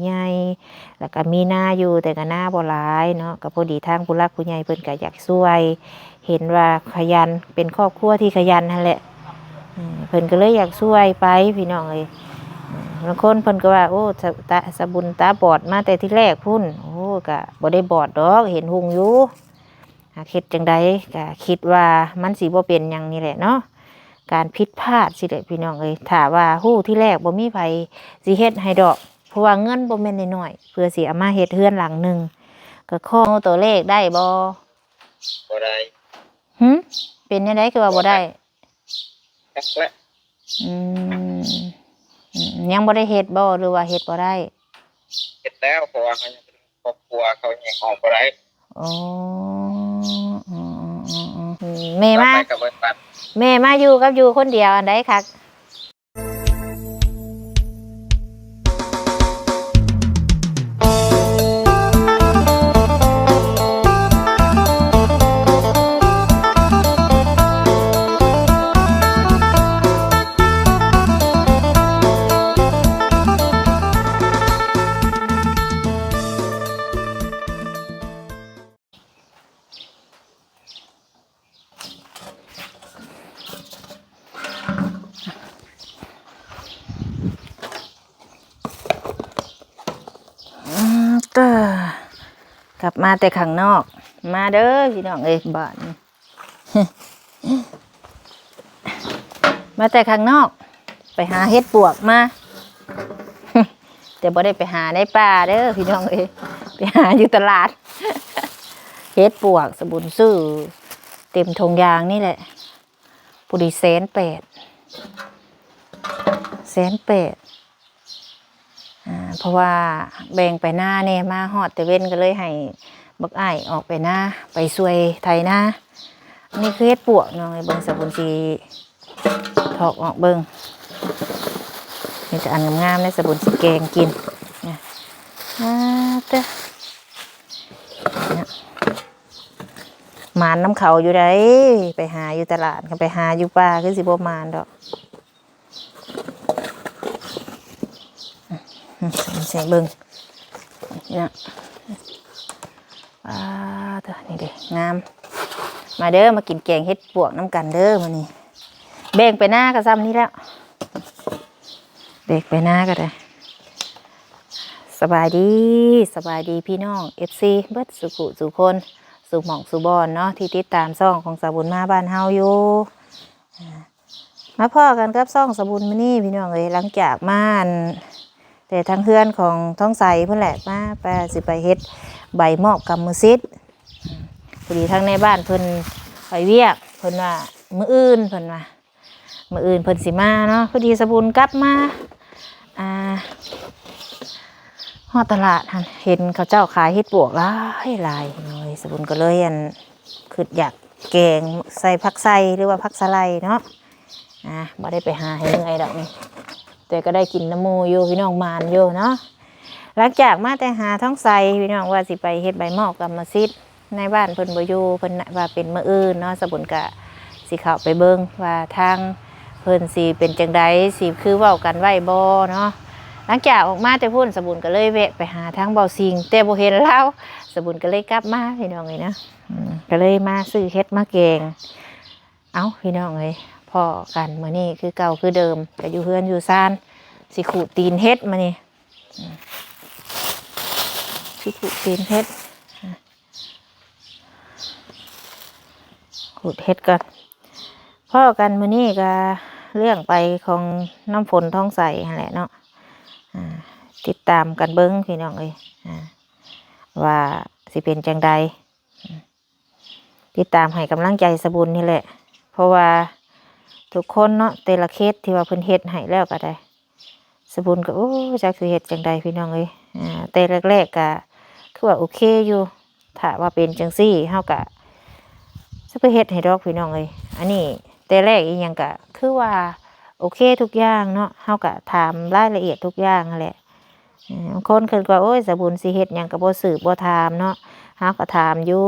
ใหญ่แล้วก็มีหน้าอยู่แต่ก็หน้าบ่หลายเนาะก็พอดีทางผู้หลักผู้ใหญ่เพิ่นก็อยากช่วย เห็นว่าขยันเป็นครอบครัวที่ขยันนั่นแหละเพิ่นก็เลยอยากช่วยไปพี่น้องเลยบางคนเพิ่นก็ว่าโอ้สะบุญตาบอดมาแต่ที่แรกพุ่นโอ้ก็บ่ได้บอดดอกเห็นหุงอยู่หากเฮ็ดจังใดก็คิดว่ามันสิบ่เป็นหยังนี่แหละเนาะการผิดพลาดสิแหละพี่น้องเอ้ยถ้าว่าฮู้ที่แรกบ่มีไผสิเฮ็ดให้ดอกเพราะว่าเงินบ่แม่นน้อยๆเพื่อสิเอามาเฮ็ดเฮือนหลังนึงก็ขอตัวเลขได้บ่ได้เป็นยังไงคือว่าบ่ได้จักและยังบ่ได้เฮ็ดบ่หรือว่าเฮ็ดบ่ได้เฮ็ดแล้วเพราะว่าเขายังเป็นครอบครัวเขายังออกบ่ได้อ๋อแม่มาอยู่กับอยู่คนเดียวอันใดคักกลับมาแต่ข้างนอกมาเด้อพี่น้องเอ้ยบ้านมาแต่ข้างนอกไปหาเฮ็ดปวกมาแต่บ่ได้ไปหาในป่าเด้อพี่น้องเอ้ยไปหาอยู่ตลาดเฮ็ดปวกสบุญซื้อเต็มธงยางนี่แหละปุริ1,800,000เพราะว่าแบ่งไปหน้าเนี่ยมาฮอดแต่เว้นก็เลยให้บักอ้ายออกไปหน้าไปช่วยไถนานี่คือเฮ็ดปวกเนาะเบิ่งสบุญสิถอกออกเบิ่งนี่จะอันงามๆในสบุญสิแกงกินเนี่ยหมานน้ำเขาอยู่ได้ไปหาอยู่ตลาดกันไปหาอยู่ป่าคือสิบ่มานดอกเสียงเบิ่งเนี่ยนี่เด้งามมาเด้อมากินแกงเฮ็ดปวกน้ำกันเด้อมื้อนี้แบ่งไปหน้าก็ซ้ำนี่แล้วแบ่งไปหน้าก็ได้สบายดีพี่น้อง FC เบิดสุขุสุคนสุหม่องสุบอนเนาะที่ติดตามซ่องของสาบุญมาบ้านเฮาอยู่มาพ่อกันกับซ่องสาบุญมื้อนี้พี่น้องเอ้ยหลังจากมาแต่ทางเพื่อนของท้องใสเพิ่นแหละมาไปสิไปเฮ็ดใบมอบกรรมสิทธิ์พอดีทางในบ้านเพิ่นไปเวียกเพิ่นว่ามื้ออื่นเพิ่นว่ามื้ออื่นเพิ่นสิมาเนาะพอดีสบุญกลับมาฮอดตลาดเห็นเขาเจ้าขายเฮ็ดปวกหลายเลยสบุญก็เลยคืออยากแกงใส่ผักไส้หรือว่าผักสะไลเนาะบ่ได้ไปหาให้เมื่อยดอกนี่แต่ก็ได้กินน้ำมูอยู่พี่น้องมานอยู่เนาะหลังจากมาแต่หาท้องใสพี่น้องว่าสิไปเฮ็ดใบมอบกรรมสิทธิ์ในบ้านเพิ่นบ่อยู่เพิ่นว่าเป็นมื้ออื่นเนาะสบุญก็สิเข้าไปเบิ่งว่าทางเพิ่นสิเป็นจังได๋สิคือเว้ากันไว้บ่เนาะหลังจากออกมาแต่พุ่นสบุญก็เลยแวะไปหาทางเบาซิงแต่บ่เห็นแล้วสบุญก็เลยกลับมาพี่น้องเอ้ยนะก็เลยมาซื้อเฮ็ดมาแกงเอ้าพี่น้องเอ้ยพอกันมื้อนี้คือเก่าคือเดิมก็อยู่เฮือนอยู่ซ่านสิขูดตีนเฮ็ดมานี่สิขูดตีนเฮ็ดขูดเฮ็ดก่อนพ่อกันมื้อนี้ก็เรื่องไปของน้ำฝนท้องใสนั่นแหละเนาะติดตามกันเบิ้งพี่น้องเอ้ยว่าสิเป็นจังใดติดตามให้กำลังใจสบุญนี่แหละเพราะว่าทุกคนเนาะแต่ละเคสที่ว่าเพิ่นเฮ็ดให้แล้วก็ได้สบุญก็โอ้จักสิเฮ็ดจังใดพี่น้องเอ้ยแต่แรกๆก็คือว่าโอเคอยู่ถ้าว่าเป็นจังซี่เฮาก็สิไปเฮ็ดให้ดอกพี่น้องเอ้ยอันนี้แต่แรกอีหยังก็คือว่าโอเคทุกอย่างเนาะเฮาก็ถามรายละเอียดทุกอย่างนั่นแหละบางคนเพิ่นก็โอ้ยสบุญสิเฮ็ดหยังก็บ่สืบบ่ถามเนาะเฮาก็ถามอยู่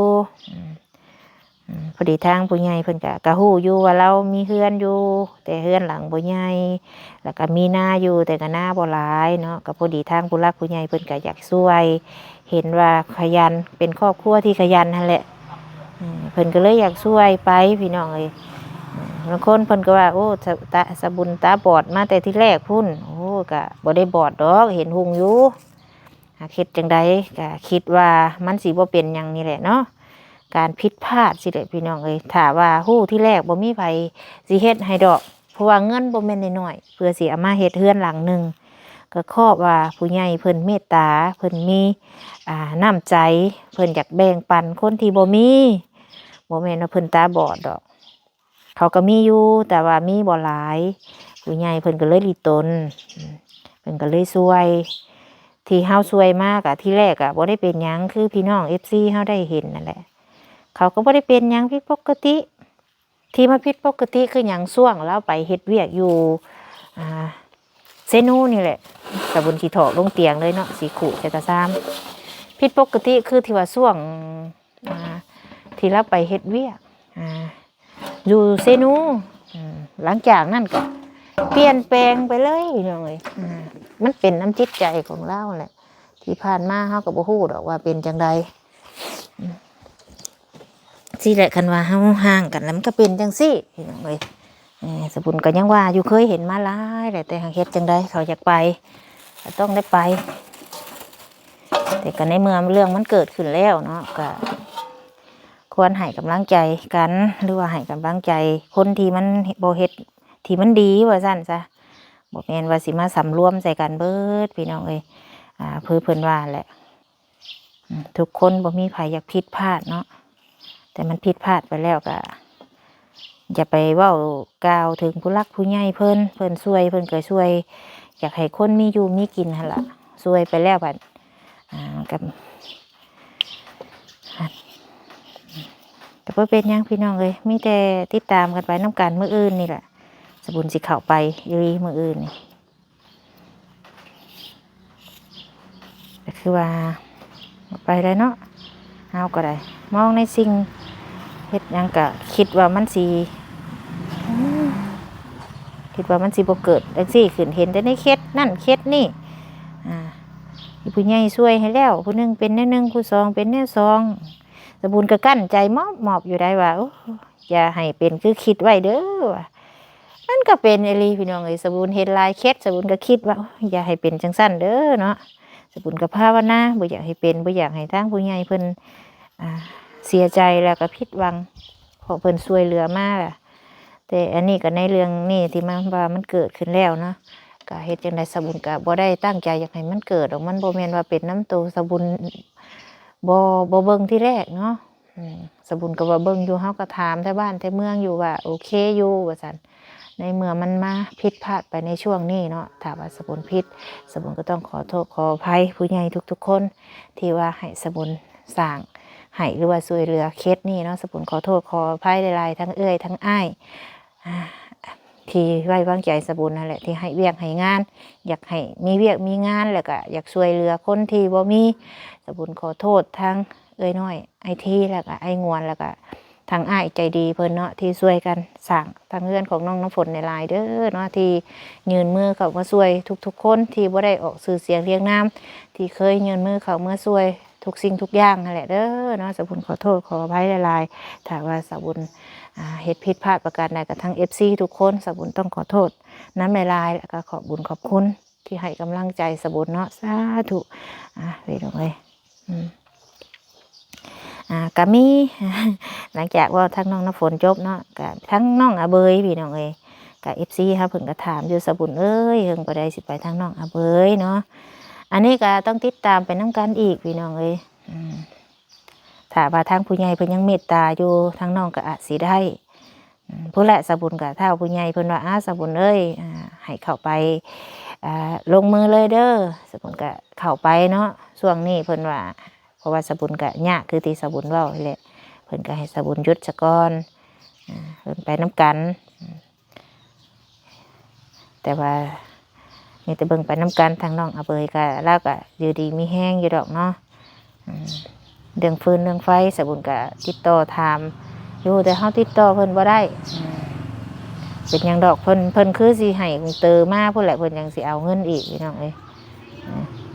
พอดีทางผู้ใหญ่เพิ่นก็ฮู้อยู่ว่าเรามีเฮือนอยู่แต่เฮือนหลังบ่ใหญ่แล้วก็มีนาอยู่แต่ก็นาบ่หลายเนาะก็พอดีทางผู้หลักผู้ใหญ่เพิ่นก็อยากช่วย เห็นว่าขยันเป็นครอบครัวที่ขยันนั่นแหละเพิ่นก็เลยอยากช่วยไปพี่น้องเอ้ยบางคนเพิ่นก็ว่าโอ้ตาสะบุญตาบอดมาแต่ที่แรกพุ่นโอ้ก็บ่ได้บอดดอกเห็นหุงอยู่หากเฮ็ดจังใดก็คิดว่ามันสิบ่เป็นหยังนี่แหละเนาะการผิดพลาดสิเด้พี่น้องเอ้ยถ้าว่าฮู้ที่แรกบ่มีไผสิเฮ็ดให้ดอกเพราะว่าเงินบ่แม่นน้อยๆเพื่อสิเอามาเฮ็ดเรือนหลังนึงก็ขอบว่าผู้ใหญ่เพิ่นเมตตาเพิ่นมีน้ำใจเพิ่นอยากแบ่งปันคนที่บ่มีบ่แม่นว่าเพิ่นตาบอดดอกเขาก็มีอยู่แต่ว่ามีบ่หลายผู้ใหญ่เพิ่นก็เลยหลีตนเพิ่นก็เลยช่วยที่เฮาช่วยมากอะที่แรกอะบ่ได้เป็นหยังคือพี่น้อง FC เฮาได้เห็นนั่นแหละเขาก็บ่ได้เป็นหยังผิดปกติที่มาผิดปกติคือหยังช่วงแล้วไปเฮ็ดเวียกอยู่เซนูนี่แหละตะบนสีถอกลงเตียงเลยเนาะสีขู่ใจตาซ้ำผิดปกติคือที่ว่าช่วงที่เราไปเฮ็ดเวียกอยู่เซนูหลังจากนั้นก็เปลี่ยนแปลงไปเลยเลยมันเป็นน้ำจิตใจของเราแหละที่ผ่านมาเฮาก็บ่ฮู้ดอกว่าเป็นจังใดสิแหละคันว่าเฮาห่างกันแล้วมันก็เป็นจังซี่เลยสบุญก็ยังว่าอยู่เคยเห็นมาหลายแต่หางเฮ็ดจังใดเขาอยากไปก็ต้องได้ไปแต่กันในเมื่อเรื่องมันเกิดขึ้นแล้วเนาะก็ควรให้กำลังใจกันหรือว่าให้กำลังใจคนที่มันบ่เฮ็ดที่มันดีว่าซั่นซะบ่แม่นว่าสิมาสำรวมใส่กันเบิดพี่น้องเอ้ยเพิ่นว่าแหละทุกคนบ่มีไผอยากผิดพลาดเนาะแต่มันผิดพลาดไปแล้วก็อย่าไปเว้ากล่าวถึงผู้รักผู้ใหญ่เพิ่นช่วยเพิ่นก็ช่วยอยากให้คนมีอยู่มีกินหั่นล่ะช่วยไปแล้วบัดกับแต่บ่เป็นหยังพี่น้องเอ้ยมีแต่ติดตามกันไปนำกันมื้ออื่นนี่แหละสบุญสิเข้าไปอยู่มื้ออื่นนี่ก็คือว่าไปได้เนาะเฮาก็ได้มองในสิ่งเฮ็ดหยังก็คิดว่ามันสิบ่เกิดจังซี่ขึ้นเห็นแต่ในเคสนั่นเคสนี่ผู้ใหญ่ช่วยให้แล้วผู้นึงเป็นแนวนึงผู้สองเป็นแนวสองสบุญก็กั้นใจมอบอยู่ได้ว่าอย่าให้เป็นคือคิดไว้เด้อว่ามันก็เป็นอีหลีพี่น้องเอ้ยสบุญเฮ็ดหลายเคสสบุญก็คิดว่าอย่าให้เป็นจังซั่นเด้อเนาะสบุญก็ภาวนาบ่อยากให้เป็นบ่อยากให้ทางผู้ใหญ่เพิ่นเสียใจแล้วก็ผิดหวังเพราะเพิ่นช่วยเหลือมาล่ะแต่อันนี้ก็ในเรื่องนี้ที่มันว่ามันเกิดขึ้นแล้วเนาะก็เฮ็ดจังได๋สบุญก็บ่ได้ตั้งใจอยากให้มันเกิดหรอกมันบ่แม่นว่าเป็นน้ำโตสบุญบ่เบิ่งที่แรกเนาะสบุญก็ว่าเบิ่งอยู่เฮาก็ถามแต่บ้านแต่เมืองอยู่ว่าโอเคอยู่ว่าซั่นในเมื่อมันมาผิดพลาดไปในช่วงนี้เนาะถ้าว่าสบุญผิดสบุญก็ต้องขอโทษขออภัยผู้ใหญ่ทุกๆคนที่ว่าให้สบุญสร้างให้หรือว่าช่วยเหลือเคสนี้เนาะสบุญขอโทษขออภัยหลายๆทั้งเอื้อยทั้งอ้ายที่ไว้วางใจสบุญนั่นแหละที่ให้เวียกให้งานอยากให้มีเวียกมีงานแล้วก็อยากช่วยเหลือคนที่บ่มีสบุญขอโทษทั้งเอ้ยน้อยไอทีแล้วก็ไองวนแล้วก็ทางอ้ายใจดีเพิ่นเนาะที่ช่วยกันสร้างทางเรือนของน้องน้ำฝนในลายเด้อเนาะที่ยืนมือเข้ามาช่วยทุกๆคนที่บ่ได้ออกสื่อเสียงเรียงนามที่เคยยืนมือเข้ามาช่วยทุกสิ่งทุกอย่างนั่นแหละเด้อเนาะสบุญขอโทษขออภัยหลายๆถ้าว่าสบุญเฮ็ดผิดพลาดประการใดกับทั้ง FC ทุกคนสบุญต้องขอโทษน้ำหลายๆแล้วก็ขอบบุญขอบคุณที่ให้กำลังใจสบุญเนาะสาธุเลยตรงเลยก็มี หลังจากว่าทั้งน้องน้ำฝนจบเนาะก็ทั้งน้องอาเบยพี่น้องเอ้ยกับ FC ครับเพิ่นก็ถามอยู่สบุญเอ้ยเพิ่นบ่ได้สิไปทั้งน้องอาเบยเนาะอันนี้ก็ต้องติดตามไปน้ำกันอีกพี่น้องเอ้ยถ้าว่าทางผู้ใหญ่เพิ่นยังเมตตาอยู่ทางน้องก็อาจสิได้ผู้ละสบุญก็ถ้าผู้ใหญ่เพิ่นว่าสบุญเอ้ยให้เข้าไปลงมือเลยเด้อสบุญก็เข้าไปเนาะช่วงนี้เพิ่นว่าเพราะว่าสบุญก็ยากคือที่สบุญเว้าแหละเพิ่นก็ให้สบุญหยุดซะก่อนเพิ่นไปน้ำกันแต่ว่ามีแต่เบิ่งไปน้ำกันทางน้องอาเบยก็แล้วก็อยู่ดีมีแห้งอยู่ดอกเนาะเรื่องฟืนเรื่องไฟสบุญก็ติดต่อถาม อยู่แต่เฮาติดต่อเพิ่นบ่ได้เป็นหยังดอกเพิ่นคือสิให้เตอมาพุ่นแหละเพิ่นยังสิเอาเงินอีกพี่น้องเอ้ย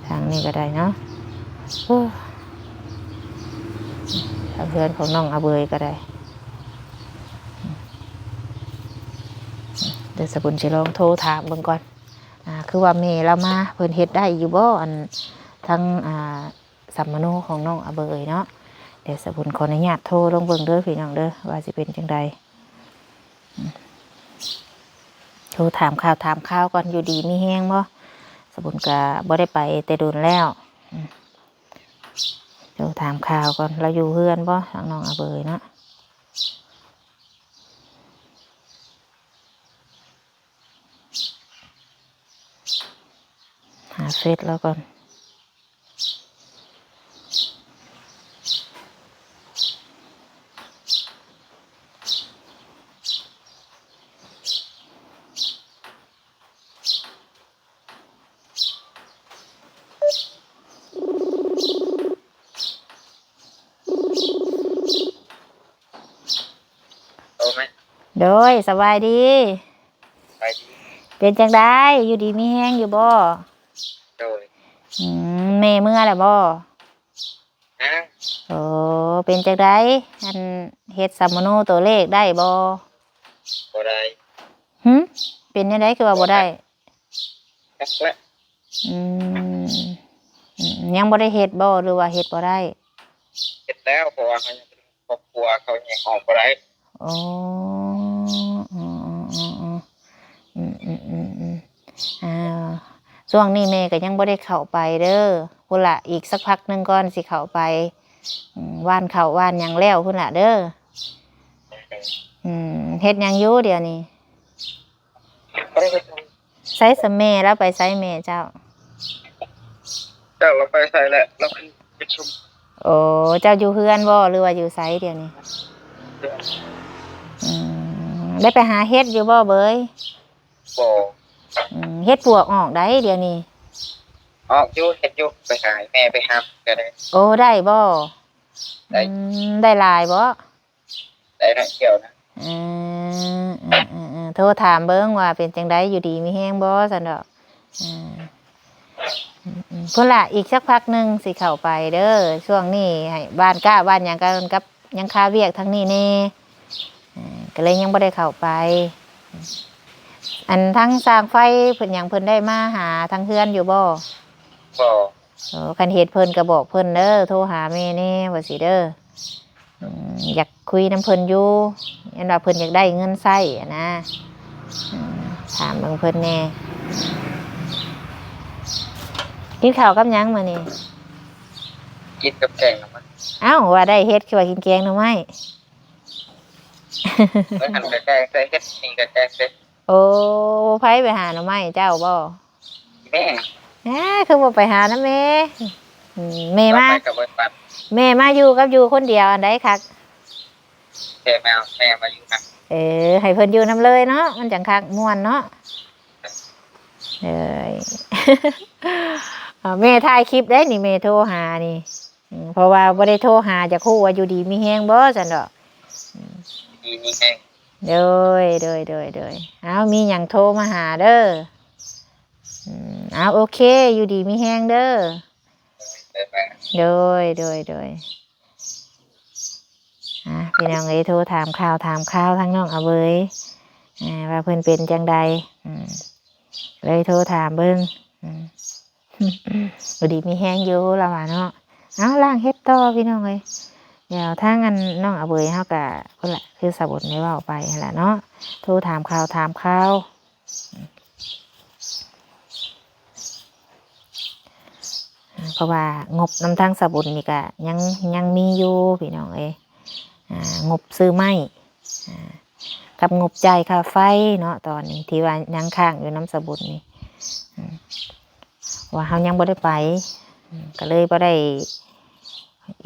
ทางนี้ก็ได้เนาะทางเพื่อนของน้องอาเบยก็ได้เดี๋ยวสบุญสิลองโทรถามเบิ่งก่อนคือว่าแม่เรามาเพิ่นเฮ็ดได้อยู่บ่อันทั้งสัมมโนของน้องอาเบยเนาะเดี๋ยวสบุญขออนุญาตโทรลงเบิ่งเด้อพี่น้องเด้อว่าสิเป็นจังใดโทรถามข่าวก่อนอยู่ดีมีแห้งบ่สบุญก็บ่ได้ไปแต่โดนแล้วโทรถามข่าวก่อนเราอยู่เฮือนบ่ทางน้องอาเบยเนาะหาเฟซแล้วก่อนโดยสบายดีเป็นจังได้อยู่ดีมีแห้งอยู่บ่โดยแม่เมื่อแล้วบ่โอ้เป็นจังได้อันเฮ็ดสัมมโนตัวเลขได้บ่ได้เป็นจังไดคือว่าบ่ได้ยังบ่ได้เฮ็ดบ่หรือว่าเฮ็ดบ่ได้เฮ็ดแล้วเพราะว่าเขายังเป็นครอบครัวเขายังออกบ่ได้อ๋อช่วงนี้แม่ก็ยังบ่ได้เข้าไปเด้อพุ่นละอีกสักพักนึงก่อนสิเข้าไปว่านเข้าว่านหยังแล้วพุ่นละเด้อเฮ็ดหยังอยู่เดี๋ยวนี้ใช้สะแม่แล้วไปใช้แม่เจ้าเราไปใส่แหละเราไปประชุมโอ้เจ้าอยู่เฮือนบ่หรือว่าอยู่ไสเดี๋ยวนี้ได้ไปหาเฮ็ดอยู่บ่เบยบ่เฮ็ดปวกออกได้เดี๋ยวนี้ออกอยู่เฮ็ดอยู่ไปหาแม่ไปหาก็ได้โอ้ได้บ่ได้หลายบ่ได้ทั้งเกี่ยวนะโทรถามเบิ่งว่าเป็นจังไดอยู่ดีมีแฮงบ่ซั่นดอกพุ่นละอีกสักพักนึงสิเข้าไปเด้อช่วงนี้ให้บ้านก้าบ้านหยังกันกับยังคาเวียกทั้งนี้แน่ก็เลยยังบ่ได้เข้าไปอันทั้งสร้างไฟเพิ่นหยังเพิ่นได้มาหาทั้งเฮือนอยู่บ่คันเฮ็ดเพิ่นก็บอกเพิ่นเด้อโทรหาแม่แน่ว่าสิเด้ออยากคุยน้ำเพิ่นอยู่ยันว่าเพิ่นอยากได้เงินใช้นะถามเบิ่งเพิ่นแน่กินข้าวกับหยังมื้อนี้กินกับแกงหน่อไม้อ้าวว่าได้เฮ็ดคือว่ากินแกงหน่อไม้แล้วหั่นกับแกงใส่เฮ็ดนี่กับแกงใส่โอ้ไผไปหาหน่อไม้เจ้าบ่แม่คือบ่ไปหานะแม่แม่มาแม่มาอยู่กับอยู่คนเดียวอันใดคักแม่มาอยู่นะให้เพิ่นอยู่นำเลยเนาะมันจังคักม่วนเนาะเอ้ยแม่ถ่ายคลิปได้นี่แม่โทรหานี่เพราะว่าบ่ได้โทรหาจะคู่ว่าอยู่ดีมีแฮงบ่ซั่นดอกดีมีแฮงโดยเอามีหยังโทรมาหาเด้อเอาโอเคอยู่ดีมีแฮงเด้อโดยพี่น้องเอ้ยโทรถามข่าวทั้งน้องอาเบยว่าเพิ่นเป็นจังใดเลยโทรถามเบิ่งอยู่ดีมีแฮงอยู่ละว่าเนาะเอาล่างเฮ็ดต่อพี่น้องเอ้ยเดี๋ยวถ้างั้นน้องอาเบยเฮาก็พุ่นล่ะคือสะบดได้เว้าไปนั่นล่ะเนาะโทรถามข่าวเพราะว่างบนำทางสะบุญนี่ก็ยังมีอยู่พี่น้องเอ้ยงบซื้อไม้กับงบจ่ายค่าไฟเนาะตอนนี้ที่ว่ายังค้างอยู่น้ำสะบุญนี่ว่าเฮายังบ่ได้ไปก็เลยบ่ได้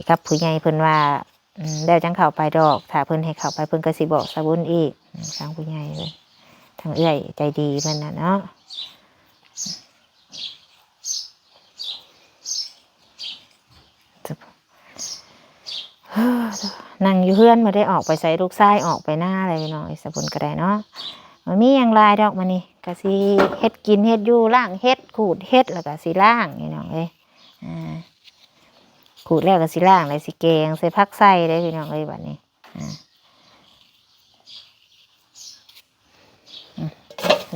กับผู้ใหญ่เพิ่นว่าแล้วจังเข้าไปดอกถ้าเพิ่นให้เข้าไปเพิ่นก็สิบอกสะบุญอีกทางผู้ใหญ่เลยทางเอื้อยใจดีเพิ่นน่ะเนาะ นั่งอยู่เฮือนมาได้ออกไปใส่ลูกชายออกไปหน้าอะไรหน่อยสะบุญก็ได้เนาะมันมีอย่างไรดอกมานี่ก็สิเฮ็ดกินเฮ็ดอยู่ล่างเฮ็ดขูดเฮ็ดแล้วก็สิล่างนี่น้องเอ้ยขูดแล้วก็สิล่างเลยสิแกงใส่ผักใส่ได้พี่น้องเอ้ยบัดนี้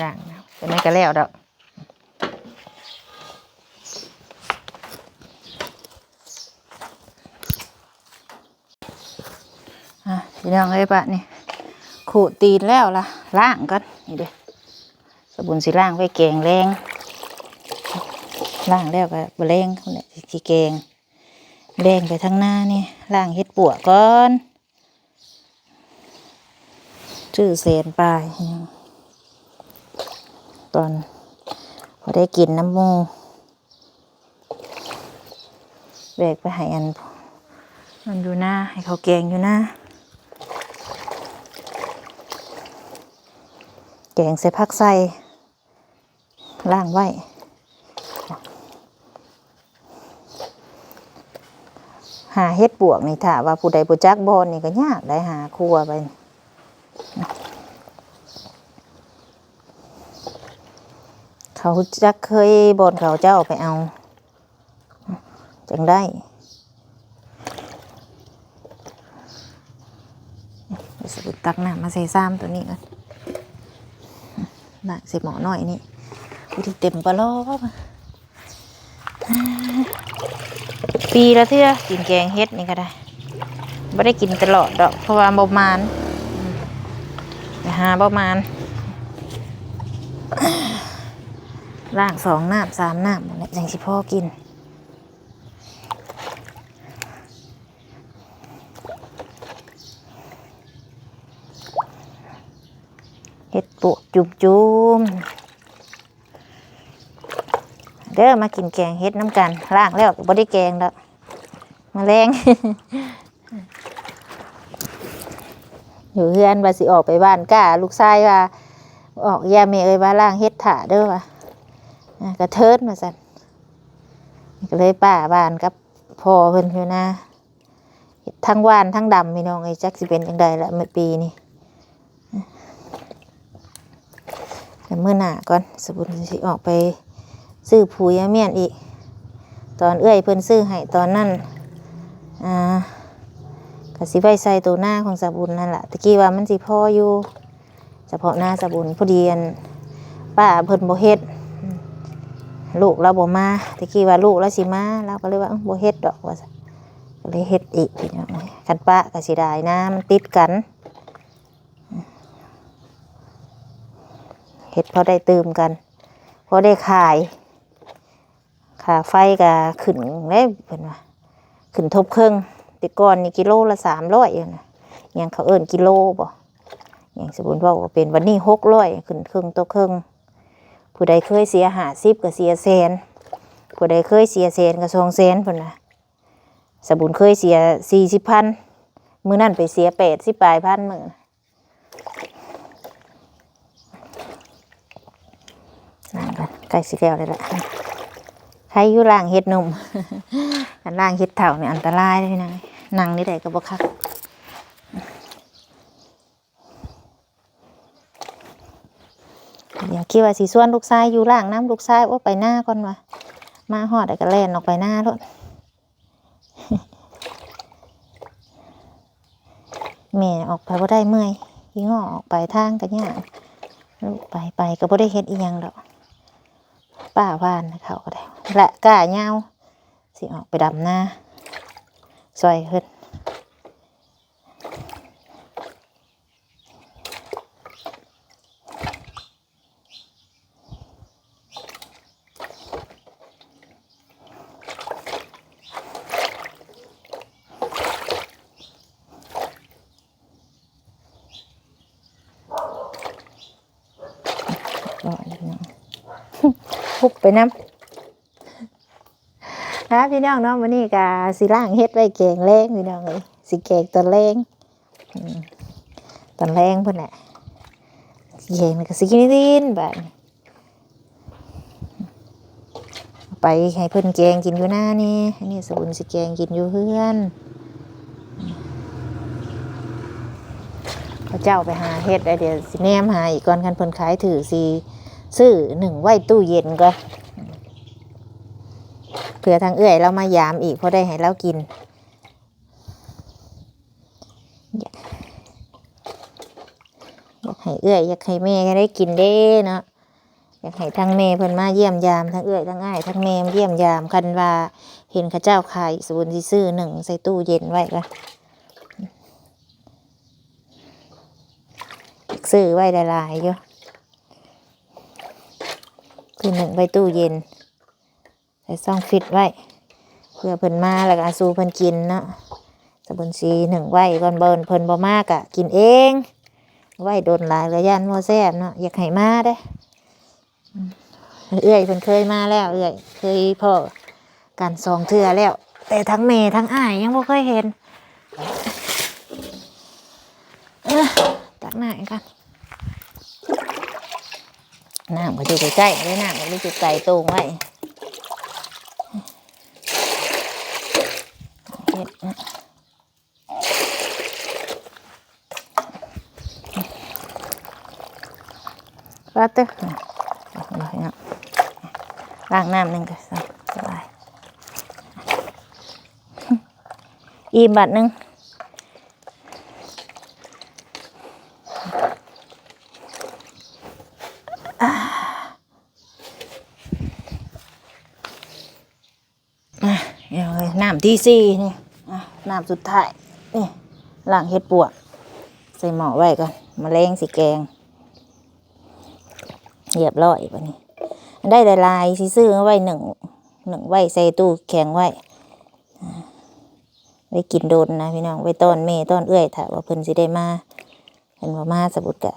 ล่างนะจะไม่ก็แล้วดอกพี่น้องเอ้ยปะนี่ขูดตีนแล้วล่ะล่างกันนี่เด้สบุนสิล่างไว้แกงแรงล่างแล้วก็บะแรงเขาเนี่ยสิแกงแรงไปทั้งหน้านี่ล่างเฮ็ดปวกก่อนชื่อเซนปลายตอนพอได้กินน้ำมูแบกไปให้อันมันอยู่หน้าให้เขาแกงอยู่หน้าแกงใส่ผักใส่ล่างไว้หาเฮ็ดปวกนี่ถ้าว่าผู้ใดผู้จักบอนนี่ก็ยากได้หาครัวไปเขาจักเคยบอนเขาเจ้าไปเอาจังได้สะดุดตักน้ำมาใส่ซ้ำตัวนี้กันหนักใส่หม้อน้อยนี่วิธีเต็มปลาล้อปีละเท่ากินแกงเฮ็ดนี่ก็ได้ไม่ได้กินตลอดดอกเพราะว่าประมาณประมาณล่าง2 น้ำ 3 น้ำอะไรอย่างที่พ่อกินเฮ็ดปวกจุ่มเด้อมากินแกงเฮ็ดน้ำกันล่างแล้วก็บ่ได้แกงแล้วมาแรง อยู่เฮือนว่าสิออกไปบ้านก้าลูกชายว่าออกยาเมเอ้ยว่าล่างเฮ็ดถ่าเด้อว่ะกระเทิดมาสั่นก็เลยป้าบ้านกับพ่อเพิ่นอยู่นะทั้งว่านทั้งดำพี่น้องไอ้จักสิเป็นจังไดละเมื่อปีนี้แต่เมื่อหน้าก่อนสบุญสิออกไปซื้อปุ๋ยเมียนอีกตอนเอื้อยเพิ่นซื้อให้ตอนนั้นก็สิไว้ใส่ตัวหน้าของสบุญนั่นแหละตะกี้ว่ามันสิพออยู่เฉพาะหน้าสบุญพอดีป้าเพิ่นบ่เฮ็ดลูกเราบ่มาตะกี้ว่าลูกเราสิมาเราก็เลยว่าบ่เฮ็ดดอกว่าก็เลยเฮ็ดอีกพี่น้องคันป้าก็สิได้นะมันติดกันเฮ็ดพอได้ตื่มกันพอได้ขายค่าไฟก็ขึ้นได้เพิ่นว่าขึ้นทบครึ่งแต่ก่อนนี่กิโลละ300อย่างน่ะยังเขาเอิ้นกิโลบ่อย่างสมมุติว่าเป็นวันนี้600ขึ้นครึ่งต่อครึ่งผู้ใดเคยเสีย50ก็เสียแสนผู้ใดเคยเสียแสนก็2แสนพุ่นน่ะสบุญเคยเสีย40,000มื้อนั้นไปเสีย80ปลายพันมื้อนั่นก็ใกล้สิแล้วเลยล่ะใครอยู่ล่างเฮ็ดนม อันล่างเฮ็ดเฒ่านี่อันตรายเลยนะนั่งนี่ได้ก็บ่คักเดี๋ยวคิดว่าสิส่วนลูกชายอยู่ล่างน้ำลูกชายว่าไปหน้าก่อนวะมาฮอดได้ก็แล่นออกไปหน้ารถ แม่ออกไปบ่ได้เมื่อยยี่ง้อออกไปทางกันยากลูกไปก็บ่ได้เฮ็ดอีหยังดอกป้าว่านเขาก็ได้และก้าเหงาสิออกไปดำหน้าซอยขึ้นพุกไปน้ำนะพี่น้องเนาะวันนี้กะสิล่างเฮ็ดไว้แกงแรงพี่น้องเลยสิแกงตอนแรงตอนแรงเพิ่นแหละแกงก็สิกินนิดๆแบบไปให้เพิ่นแกงกินอยู่หน้านี่อันนี้สบุญสิแกงกินอยู่เฮือน เขาเจ้าไปหาเฮ็ดเดี๋ยวสิแนมหาอีกก่อนคันเพิ่นขายถือสิซื้อ1ไว้ตู้เย็นก็เผื่อทางเอื้อยเรามายามอีกพอได้ให้เรากินอยากให้เอื้อยอยากให้แม่ก็ได้กินเด้เนาะอยากให้ทั้งแม่เพิ่นมาเยี่ยมยามทั้งเอื้อยทั้งอ้ายทั้งแม่มาเยี่ยมยามคันว่าเห็นเขาเจ้าขายศูนย์สิซื้อ1ใส่ตู้เย็นไว้ก็ซื้อไว้หลายๆอยู่คือ1ไว้ตู้เย็นใส่ซ่องฟิตไว้เพื่อเพิ่นมาแล้วก็อาสู่เพิ่นกินเนาะสบุนสี1ไว้ก่อนเบิ่นเพิ่นบ่มากะกินเองไว้โดนหลายระยะบ่แซ่บเนาะอยากให้มาเด้เอื้อยเพิ่นเคยมาแล้วเอื้อยเคยพ่อกัน2 เทื่อแล้วแต่ทั้งแม่ทั้งอ้ายยังบ่เคยเห็นตักน้ำกันน้ำก็อยู่ใกล้ๆเลยน้ำก็อยู่ไกลตรงไว้ว่าเต้ล้างน้ำหนึ่งก็สบายอีบัดหนึ่งเดี๋ยวน้ำที่4นี่น้ำสุดท้ายนี่ล้างเห็ดปวกใส่หม้อไว้ก่อนมะเร็งสิแกงเรียบร้อยปะนี่ได้ลายๆซื้อไว้หนึ่งไว้ใส่ตู้แข็งไว้ไว้กินโดนนะพี่น้องไว้ต้อนเมต้อนเอื้อยถ้าว่าเพิ่นสิได้มาเพิ่นว่ามาสบุดกะ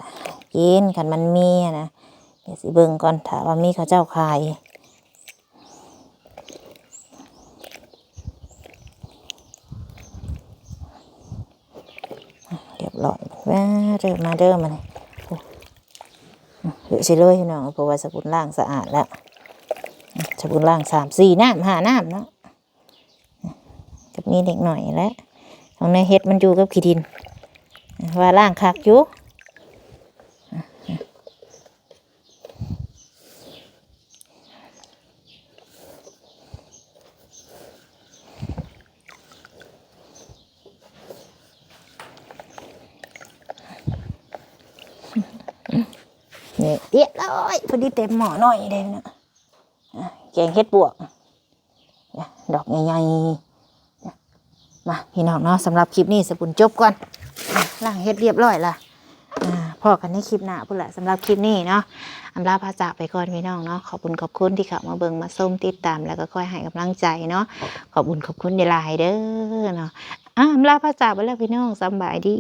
กินคันมันมีนะเดี๋ยวสิเบิ่งก่อนถ้าว่ามีเขาเจ้าขายเรียบร้อยมาเริ่มมาเลยเดี๋ยวสิเลยพี่น้องเพราะว่าสบุนล่างสะอาดแล้วสบุนล่าง3-4 น้ำ5 น้ำเนาะกับมีเด็กหน่อยแล้วของในเฮ็ดมันอยู่กับขี้ดินว่าล่างคักอยู่เนี่ยเรียบร้อยพอดีเต็มหม้อหน่อยเลยนะแกงเฮ็ดบวกดอกใหญ่ๆมาพี่น้องเนาะสำหรับคลิปนี้สบุนจบก่อนล้างเฮ็ดเรียบร้อยละพอกันในคลิปหน้าพุ่นละสำหรับคลิปนี้เนาะอำลาพาจากไปก่อนพี่น้องเนาะขอบคุณที่เข้ามาเบิ่งมาส้มติดตามแล้วก็คอยให้กำลังใจเนาะขอบคุณหลายเด้อเนาะอำลาพาจากไปแล้วพี่น้องสบายดี